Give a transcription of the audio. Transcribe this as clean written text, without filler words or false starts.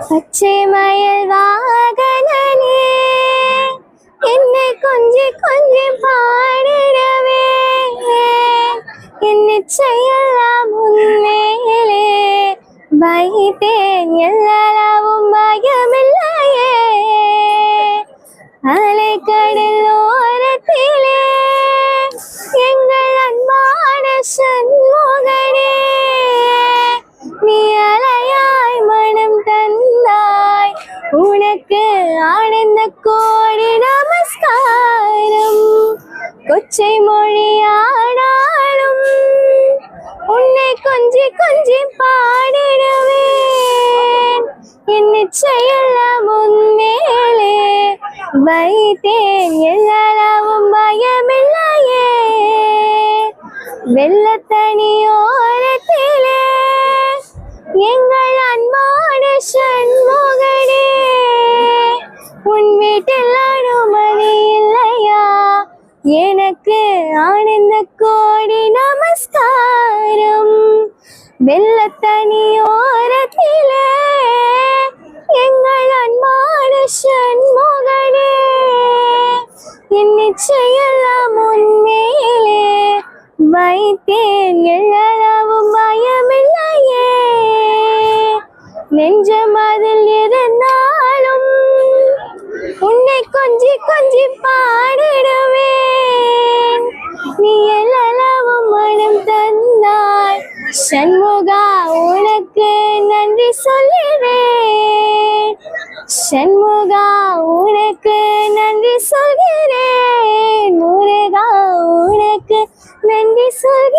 பச்சை மயில் வாகனனே என்னை கொஞ்சி கொஞ்சி பாடிடவே என் நிச்சயெல்லாம் உன்மேலே வைத்தேன் எல்லாவும் பயமில்லையே அலைக்கடல் ஓரத்திலே எங்கள் அன்பான சண்முகனே நீ அலையாய் மனம் தந்தாய் உனக்கு ஆனந்த கோடி நமஸ்காரம் கொச்சை மொழியானாலும் உன்னை கொஞ்சி கொஞ்சி பாடிடுவேன் என் நிச்சயெல்லாம் உன்மேலே வைத்தேன் எல்லாவும் பயமில்லையே வெள்ளத்தனியோரத்திலே எங்கள் அன்பான சண்முகனே உன் வீட்டில் அனுமதி இல்லையா எனக்கு ஆனந்த கோடி நமஸ்காரம் வெள்ளத்தனியோரத்திலே எங்கள் அன்பான சண்முகனே என் நிச்சயெல்லாம் உன்மேலே வைத்தேன் எல்லாவும் பயமில்லையே நெஞ்சம் அதில் இருந்தாலும் உன்னை கொஞ்சி கொஞ்சி பாடிடுவேன் நீ எல்லாவும் மனம் தந்தாய் சண்முகா உனக்கு நன்றி சொல்கிறேன் சண்முகா உனக்கு நன்றி சொல்கிறேன் முருகா உனக்கு நன்றி சொல்கிறேன்